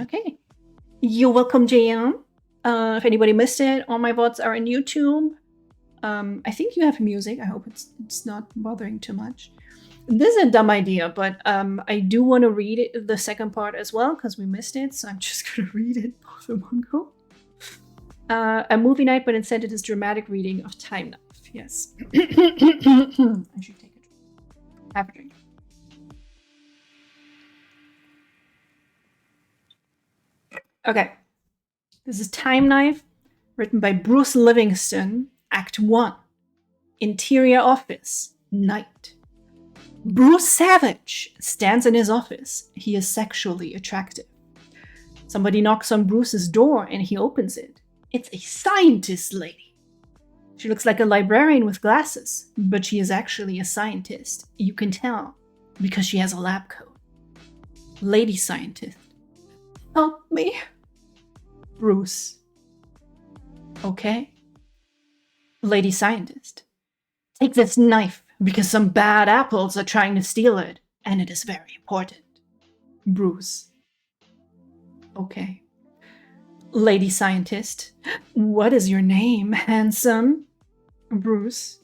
Okay. You're welcome, JM. If anybody missed it, all my VODs are on YouTube. I think you have music. I hope it's not bothering too much. This is a dumb idea, but I do want to read it, the second part as well, because we missed it, so I'm just going to read it both in one go. A movie night, but instead it is dramatic reading of Time Knife. Yes. I should take a drink. Have a drink. Okay. This is Time Knife, written by Bruce Livingston, Act 1. Interior office, night. Bruce Savage stands in his office. He is sexually attractive. Somebody knocks on Bruce's door and he opens it. It's a scientist lady. She looks like a librarian with glasses, but she is actually a scientist. You can tell because she has a lab coat. Lady scientist. Help me. Bruce. Okay. Lady scientist. Take this knife because some bad apples are trying to steal it, and it is very important. Bruce. Okay. Lady scientist. What is your name, handsome? Bruce.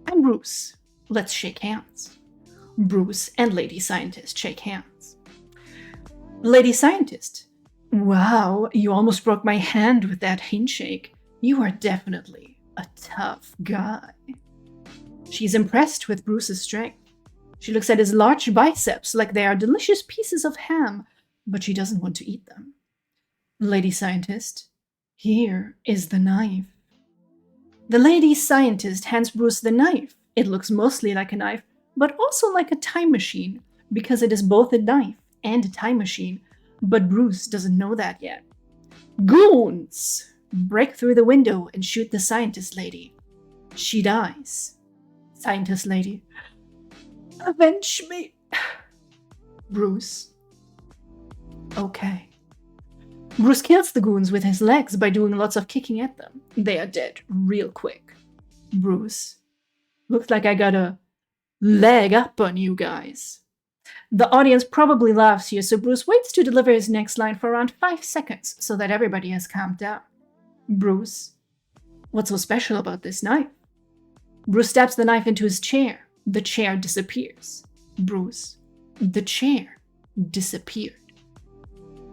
I'm Bruce. Let's shake hands. Bruce and Lady scientist shake hands. Lady scientist. Wow, you almost broke my hand with that handshake. You are definitely a tough guy. She's impressed with Bruce's strength. She looks at his large biceps like they are delicious pieces of ham, but she doesn't want to eat them. Lady scientist, here is the knife. The lady scientist hands Bruce the knife. It looks mostly like a knife, but also like a time machine, because it is both a knife and a time machine, but Bruce doesn't know that yet. Goons! Break through the window and shoot the scientist lady. She dies. Scientist lady. Avenge me. Bruce. Okay. Bruce kills the goons with his legs by doing lots of kicking at them. They are dead real quick. Bruce. Looks like I got a leg up on you guys. The audience probably laughs here, so Bruce waits to deliver his next line for around 5 seconds so that everybody has calmed down. Bruce. What's so special about this knife? Bruce stabs the knife into his chair. The chair disappears. Bruce. The chair disappeared.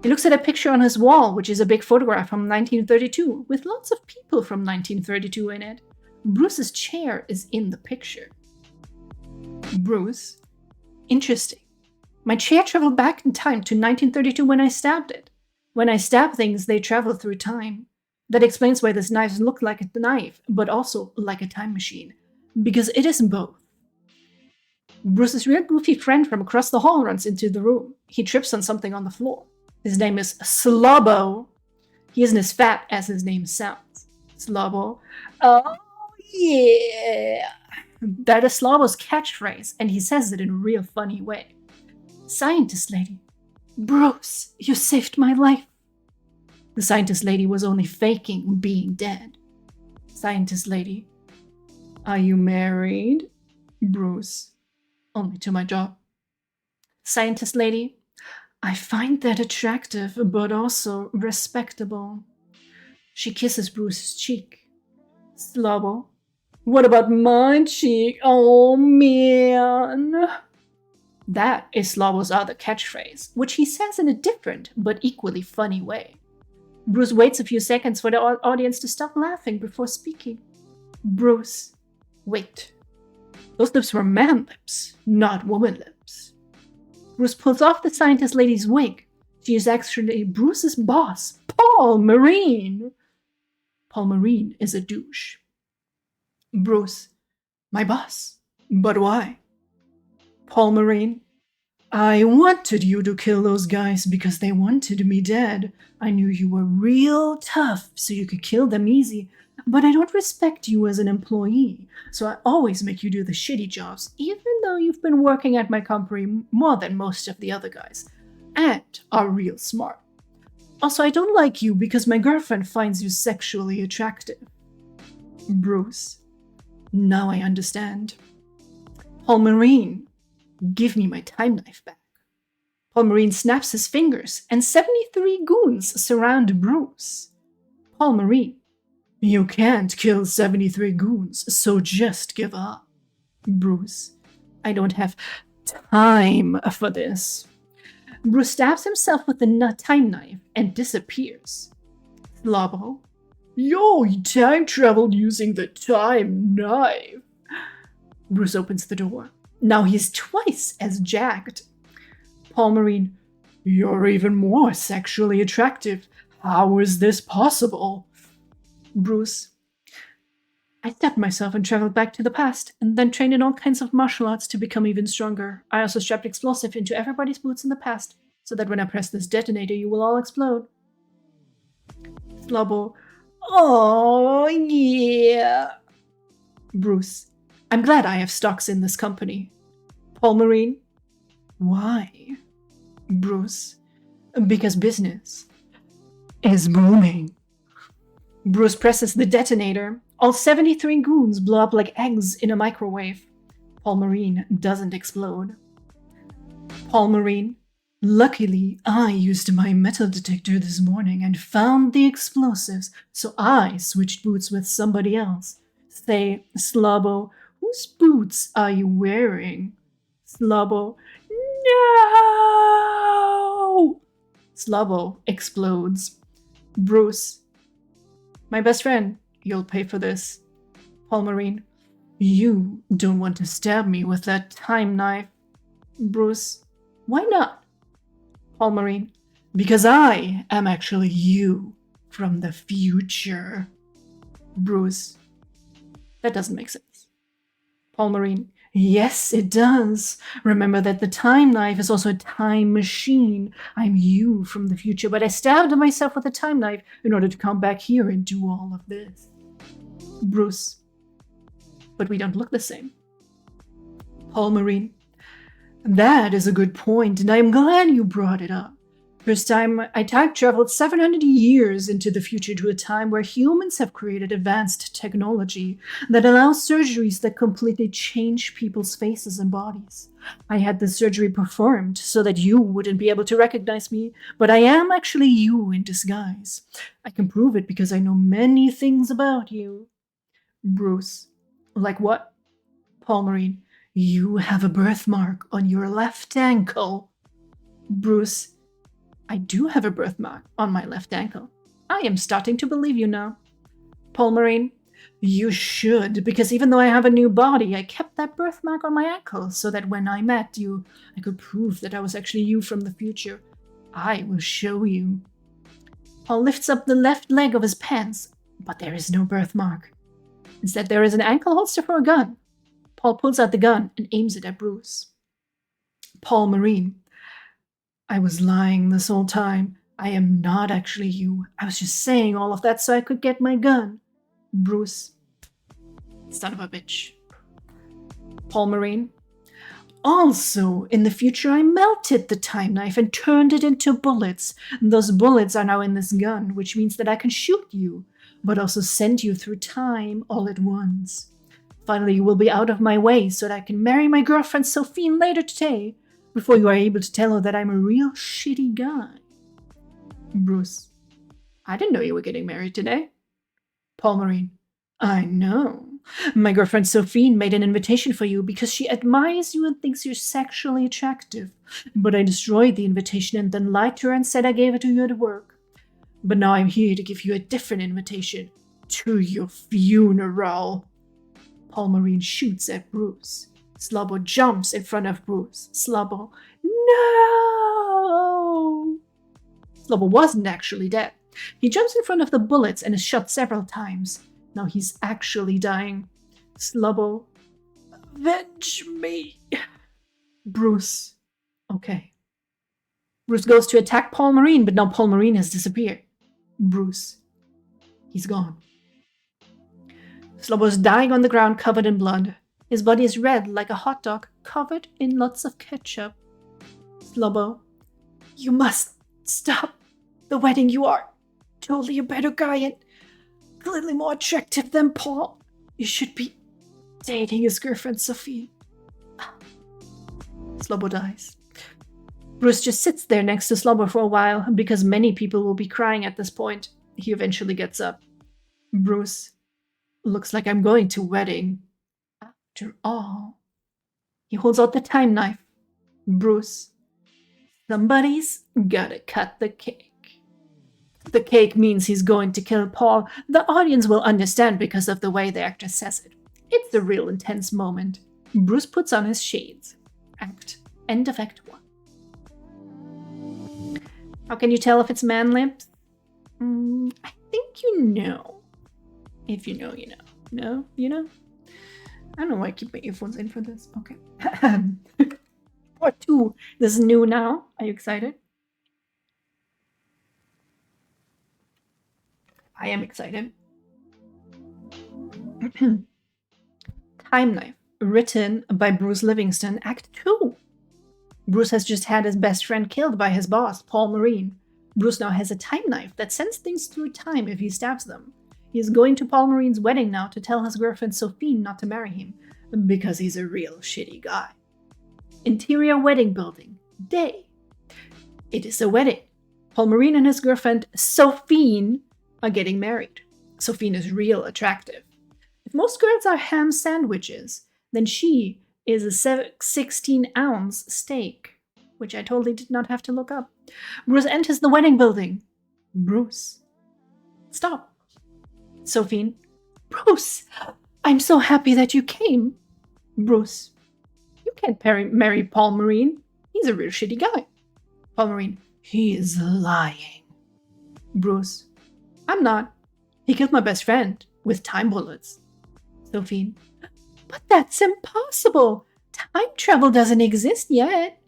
He looks at a picture on his wall, which is a big photograph from 1932, with lots of people from 1932 in it. Bruce's chair is in the picture. Bruce. Interesting. My chair traveled back in time to 1932 when I stabbed it. When I stab things, they travel through time. That explains why this knife looks like a knife, but also like a time machine. Because it is both. Bruce's real goofy friend from across the hall runs into the room. He trips on something on the floor. His name is Slobbo. He isn't as fat as his name sounds. Slobbo. Oh, yeah. That is Slobbo's catchphrase, and he says it in a real funny way. Scientist lady. Bruce, you saved my life. The scientist lady was only faking being dead. Scientist lady. Are you married? Bruce. Only to my job. Scientist lady. I find that attractive, but also respectable. She kisses Bruce's cheek. Slobbo. What about my cheek? Oh, man. That is Slobbo's other catchphrase, which he says in a different but equally funny way. Bruce waits a few seconds for the audience to stop laughing before speaking. Bruce. Wait. Those lips were man lips, not woman lips. Bruce pulls off the scientist lady's wig. She is actually Bruce's boss, Paul Marine. Paul Marine is a douche. Bruce. My boss. But why? Paul Marine. I wanted you to kill those guys because they wanted me dead. I knew you were real tough, so you could kill them easy. But I don't respect you as an employee, so I always make you do the shitty jobs, even though you've been working at my company more than most of the other guys, and are real smart. Also, I don't like you because my girlfriend finds you sexually attractive. Bruce. Now I understand. Paul Marine. Give me my time knife back. Paul Marine snaps his fingers, and 73 goons surround Bruce. Paul Marine, you can't kill 73 goons, so just give up. Bruce, I don't have time for this. Bruce stabs himself with the time knife and disappears. Slobbo, yo, he time traveled using the time knife. Bruce opens the door. Now he's twice as jacked. Paul Marine, you're even more sexually attractive. How is this possible? Bruce, I stabbed myself and traveled back to the past, and then trained in all kinds of martial arts to become even stronger. I also strapped explosive into everybody's boots in the past, so that when I press this detonator, you will all explode. Slobbo, oh yeah. Bruce, I'm glad I have stocks in this company. Paul Marine, why? Bruce, because business is booming. Bruce presses the detonator. All 73 goons blow up like eggs in a microwave. Paul Marine doesn't explode. Paul Marine, luckily I used my metal detector this morning and found the explosives, so I switched boots with somebody else. Say, Slobbo, whose boots are you wearing? Slobbo, no! Slobbo explodes. Bruce, my best friend, you'll pay for this. Paul Marine, you don't want to stab me with that time knife. Bruce, why not? Paul Marine, because I am actually you from the future. Bruce, that doesn't make sense. Paul Marine, yes, it does. Remember that the time knife is also a time machine. I'm you from the future, but I stabbed myself with a time knife in order to come back here and do all of this. Bruce, but we don't look the same. Paul Marine, that is a good point, and I'm glad you brought it up. First time I time traveled 700 years into the future to a time where humans have created advanced technology that allows surgeries that completely change people's faces and bodies. I had this surgery performed so that you wouldn't be able to recognize me, but I am actually you in disguise. I can prove it because I know many things about you. Bruce, like what? Paul Marine, you have a birthmark on your left ankle. Bruce, I do have a birthmark on my left ankle. I am starting to believe you now. Paul Marine, you should, because even though I have a new body, I kept that birthmark on my ankle so that when I met you, I could prove that I was actually you from the future. I will show you. Paul lifts up the left leg of his pants, but there is no birthmark. Instead, there is an ankle holster for a gun. Paul pulls out the gun and aims it at Bruce. Paul Marine, I was lying this whole time. I am not actually you. I was just saying all of that so I could get my gun. Bruce, son of a bitch. Paul Marine, also, in the future, I melted the time knife and turned it into bullets. Those bullets are now in this gun, which means that I can shoot you, but also send you through time all at once. Finally, you will be out of my way so that I can marry my girlfriend Sophie later today, before you are able to tell her that I'm a real shitty guy. Bruce, I didn't know you were getting married today. Paul Marine, I know. My girlfriend Sophie made an invitation for you because she admires you and thinks you're sexually attractive. But I destroyed the invitation and then lied to her and said I gave it to you at work. But now I'm here to give you a different invitation. To your funeral. Paul Marine shoots at Bruce. Slobbo jumps in front of Bruce. Slobbo, no! Slobbo wasn't actually dead. He jumps in front of the bullets and is shot several times. Now he's actually dying. Slobbo, avenge me. Bruce, okay. Bruce goes to attack Paul Marine, but now Paul Marine has disappeared. Bruce, he's gone. Slobbo's dying on the ground covered in blood. His body is red like a hot dog covered in lots of ketchup. Slobbo, you must stop the wedding. You are totally a better guy and clearly more attractive than Paul. You should be dating his girlfriend Sophie. Slobbo dies. Bruce just sits there next to Slobber for a while, because many people will be crying at this point. He eventually gets up. Bruce, looks like I'm going to wedding. After all. He holds out the time knife. Bruce, somebody's gotta cut the cake. The cake means he's going to kill Paul. The audience will understand because of the way the actor says it. It's a real intense moment. Bruce puts on his shades. End of Act 1. How can you tell if it's man lips? I think you know. If you know, you know. No? You know? I don't know why I keep my earphones in for this. Okay. Part 2. This is new now. Are you excited? I am excited. Time Knife, written by Bruce Livingston, Act 2. Bruce has just had his best friend killed by his boss, Paul Marine. Bruce now has a time knife that sends things through time if he stabs them. He is going to Paul Marine's wedding now to tell his girlfriend Sophie not to marry him, because he's a real shitty guy. Interior wedding building. Day. It is a wedding. Paul Marine and his girlfriend Sophie are getting married. Sophie is real attractive. If most girls are ham sandwiches, then she is a 16-ounce steak, which I totally did not have to look up. Bruce enters the wedding building. Bruce. Stop. Sophie. Bruce, I'm so happy that you came. Bruce. You can't marry Paul Marine. He's a real shitty guy. Paul Marine. He is lying. Bruce. I'm not. He killed my best friend with time bullets. Sophie. But that's impossible. Time travel doesn't exist yet.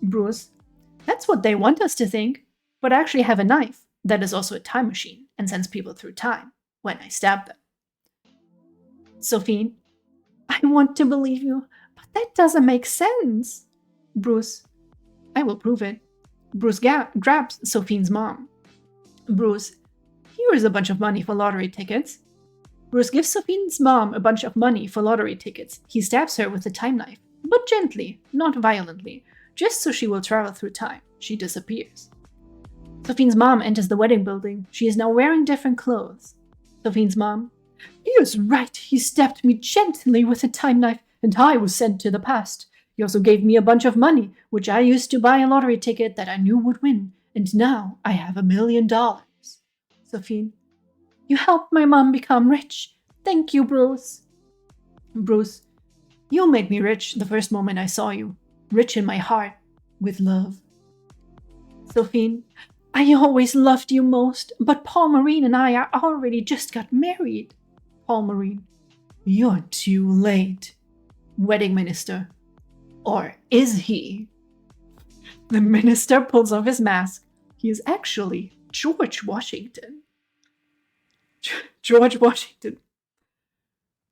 Bruce. That's what they want us to think. But I actually have a knife that is also a time machine and sends people through time when I stab them. Sophie. I want to believe you, but that doesn't make sense. Bruce. I will prove it. Bruce grabs Sophie's mom. Bruce. Here is a bunch of money for lottery tickets. Bruce gives Sophie's mom a bunch of money for lottery tickets. He stabs her with a time knife, but gently, not violently, just so she will travel through time. She disappears. Sophie's mom enters the wedding building. She is now wearing different clothes. Sophie's mom. He is right. He stabbed me gently with a time knife, and I was sent to the past. He also gave me a bunch of money, which I used to buy a lottery ticket that I knew would win, and now I have $1 million. Sophie. You helped my mom become rich. Thank you, Bruce. Bruce. You made me rich the first moment I saw you. Rich in my heart, with love. Sophie. I always loved you most, but Paul Marine and I are already just got married. Paul Marine. You're too late. Wedding minister. Or is he? The minister pulls off his mask. He is actually George Washington. George Washington.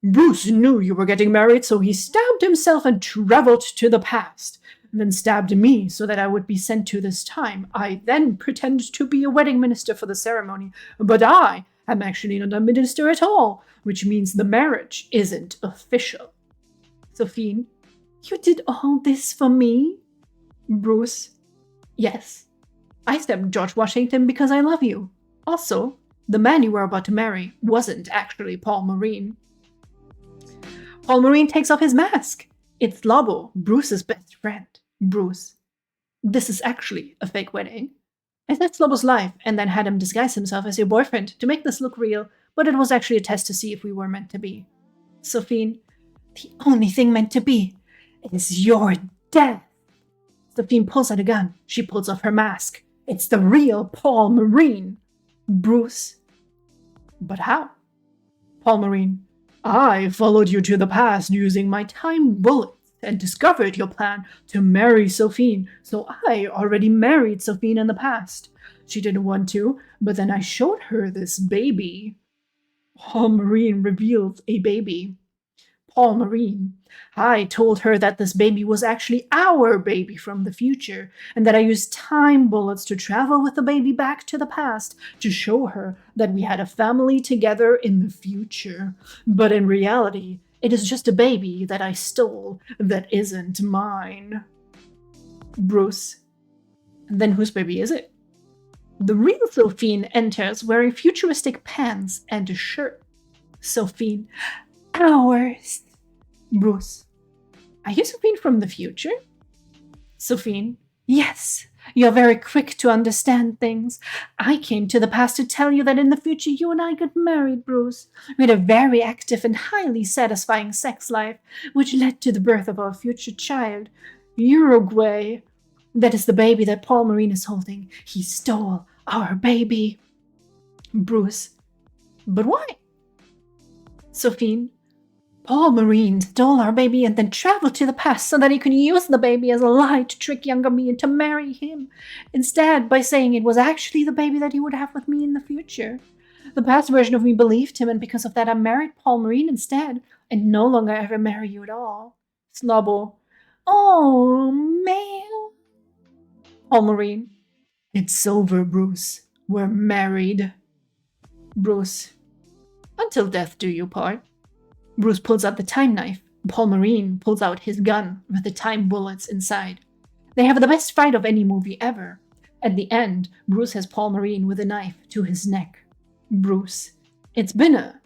Bruce knew you were getting married, so he stabbed himself and traveled to the past, and then stabbed me so that I would be sent to this time. I then pretended to be a wedding minister for the ceremony, but I am actually not a minister at all, which means the marriage isn't official. Sophie. You did all this for me? Bruce. Yes. I stabbed George Washington because I love you. Also, the man you were about to marry wasn't actually Paul Marine. Paul Marine takes off his mask. It's Lobo, Bruce's best friend. Bruce. This is actually a fake wedding. I saved Lobo's life and then had him disguise himself as your boyfriend to make this look real, but it was actually a test to see if we were meant to be. Sophie. The only thing meant to be is your death. Sophie pulls out a gun. She pulls off her mask. It's the real Paul Marine. Bruce. But how? Paul Marine. I followed you to the past using my time bullets and discovered your plan to marry Sophie, so I already married Sophie in the past. She didn't want to, but then I showed her this baby. Paul Marine reveals a baby. Paul Marine. I told her that this baby was actually our baby from the future, and that I used time bullets to travel with the baby back to the past to show her that we had a family together in the future. But in reality, it is just a baby that I stole that isn't mine. Bruce. And then whose baby is it? The real Sophine enters wearing futuristic pants and a shirt. Sophine. Ours. Bruce. Are you Sophine from the future? Sophine. Yes. You're very quick to understand things. I came to the past to tell you that in the future you and I got married, Bruce. We had a very active and highly satisfying sex life, which led to the birth of our future child, Uruguay. That is the baby that Paul Marine is holding. He stole our baby. Bruce. But why? Sophine. Paul Marine stole our baby and then traveled to the past so that he could use the baby as a lie to trick younger me into marry him. Instead, by saying it was actually the baby that he would have with me in the future. The past version of me believed him, and because of that I married Paul Marine instead, and no longer ever marry you at all. Slobbo. Oh, man. Paul Marine. It's over, Bruce. We're married. Bruce. Until death do you part. Bruce pulls out the time knife. Paul Marine pulls out his gun with the time bullets inside. They have the best fight of any movie ever. At the end, Bruce has Paul Marine with a knife to his neck. Bruce. It's been a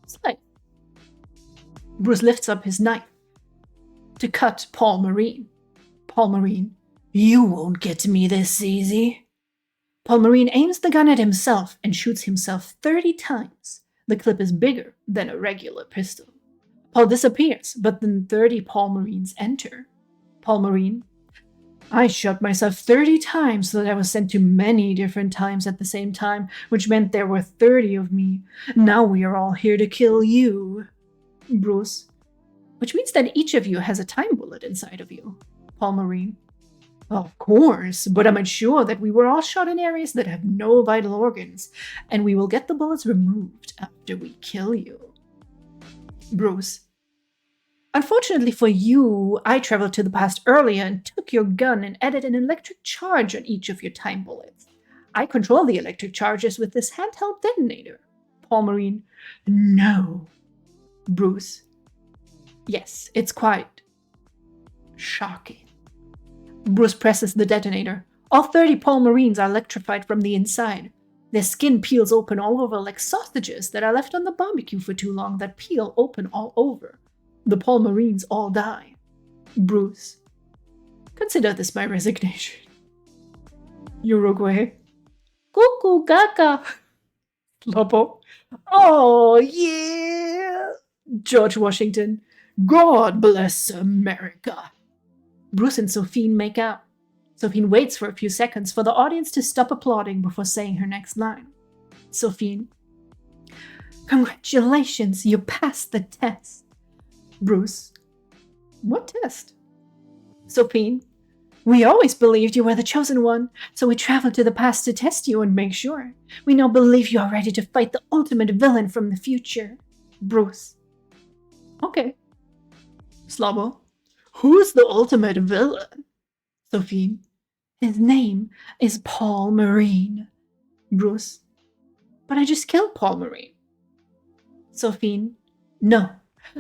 slice. Bruce lifts up his knife to cut Paul Marine. Paul Marine. You won't get me this easy. Paul Marine aims the gun at himself and shoots himself 30 times. The clip is bigger than a regular pistol. Paul disappears, but then 30 Paul Marines enter. Paul Marine. I shot myself 30 times so that I was sent to many different times at the same time, which meant there were 30 of me. Now we are all here to kill you. Bruce. Which means that each of you has a time bullet inside of you. Paul Marine. Of course, but I'm sure that we were all shot in areas that have no vital organs, and we will get the bullets removed after we kill you. Bruce. Unfortunately for you, I traveled to the past earlier and took your gun and added an electric charge on each of your time bullets. I control the electric charges with this handheld detonator. Paul Marine. No. Bruce. Yes, it's quite shocking. Bruce presses the detonator. All 30 Paul Marines are electrified from the inside. Their skin peels open all over like sausages that are left on the barbecue for too long that peel open all over. The Paul Marines all die. Bruce. Consider this my resignation. Uruguay. Cuckoo gaga. Lobo. Oh, yeah. George Washington. God bless America. Bruce and Sophine make out. Sophine waits for a few seconds for the audience to stop applauding before saying her next line. Sophine. Congratulations, you passed the test. Bruce. What test? Sophine. We always believed you were the chosen one, so we traveled to the past to test you and make sure. We now believe you are ready to fight the ultimate villain from the future. Bruce. Okay. Slobbo. Who's the ultimate villain? Sophine. His name is Paul Marine. Bruce. But I just killed Paul Marine. Sophine. No.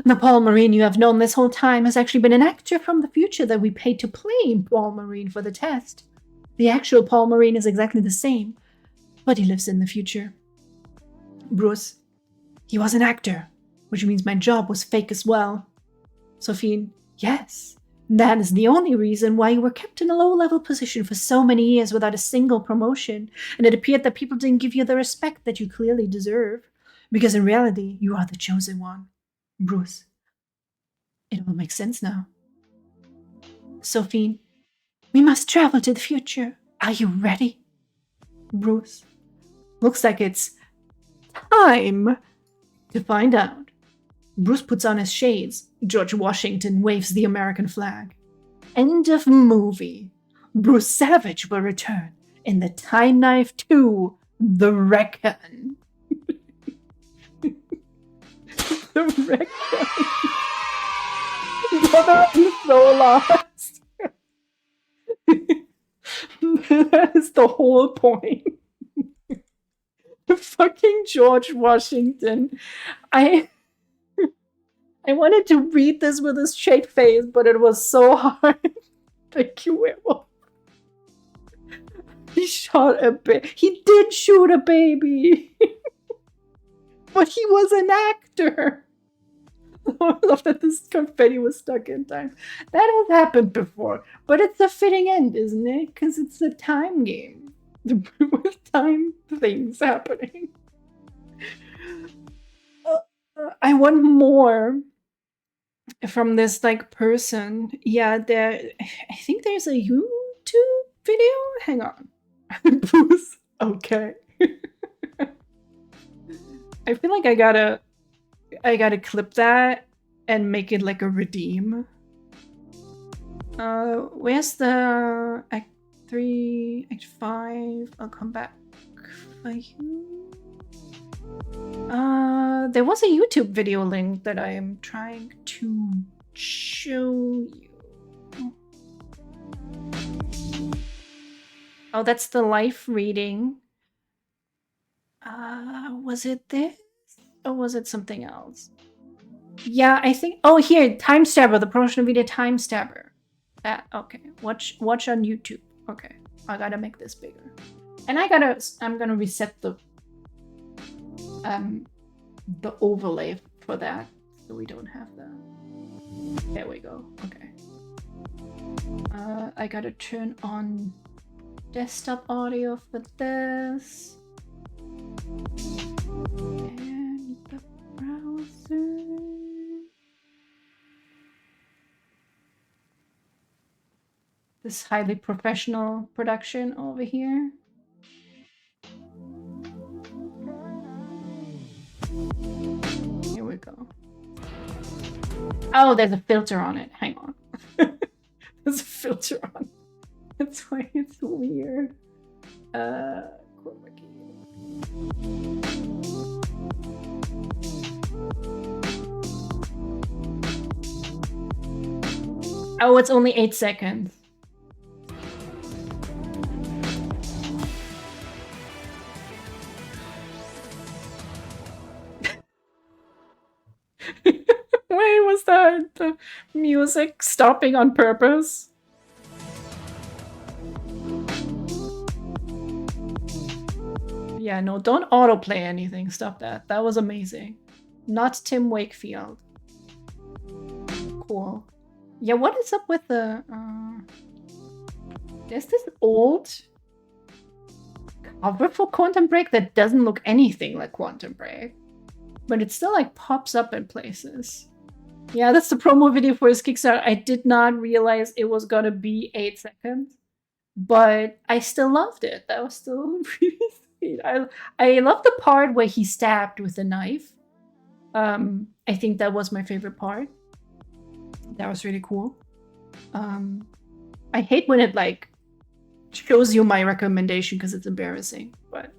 The Paul Marine you have known this whole time has actually been an actor from the future that we paid to play Paul Marine for the test. The actual Paul Marine is exactly the same, but he lives in the future. Bruce. He was an actor, which means my job was fake as well. Sophine. Yes, that is the only reason why you were kept in a low-level position for so many years without a single promotion, and it appeared that people didn't give you the respect that you clearly deserve, because in reality, you are the chosen one. Bruce. It all makes sense now. Sophine. We must travel to the future. Are you ready? Bruce. Looks like it's time to find out. Bruce puts on his shades. George Washington waves the American flag. End of movie. Bruce Savage will return in the Time Knife 2, The Reckon. The Reckon. Brother, I'm so lost. That is the whole point. Fucking George Washington. I wanted to read this with a straight face, but it was so hard. Thank you, Werewolf. He shot a baby. He did shoot a baby. But he was an actor. I love that this confetti was stuck in time. That has happened before, but it's a fitting end, isn't it? Because it's a time game with time things happening. I want more from this like person. Yeah, I think there's a YouTube video. Hang on. Bruce. Okay. I feel like I gotta clip that and make it like a redeem. Where's the Act 3, Act 5? I'll come back for you. There was a YouTube video link that I am trying to show you. Oh, that's the life reading. Was it this? Or was it something else? Yeah, I think. Oh, here, Time Stabber, the promotional video Time Stabber. Okay. Watch on YouTube. Okay, I gotta make this bigger, and I'm gonna reset the overlay for that, so we don't have that. There we go. Okay. I gotta turn on desktop audio for this. And the browser. This highly professional production over here. Here we go. Oh, there's a filter on it. Hang on. There's a filter on it. That's why it's weird. Oh, it's only 8 seconds. Wait, was that the music stopping on purpose? Yeah, no, don't autoplay anything. Stop that. That was amazing. Not Tim Wakefield. Cool. Yeah, what is up with the... There's this old cover for Quantum Break that doesn't look anything like Quantum Break. But it still like pops up in places. Yeah, that's the promo video for his Kickstarter. I did not realize it was gonna be 8 seconds. But I still loved it. That was still really sweet. I love the part where he stabbed with a knife. I think that was my favorite part. That was really cool. I hate when it like shows you my recommendation because it's embarrassing, but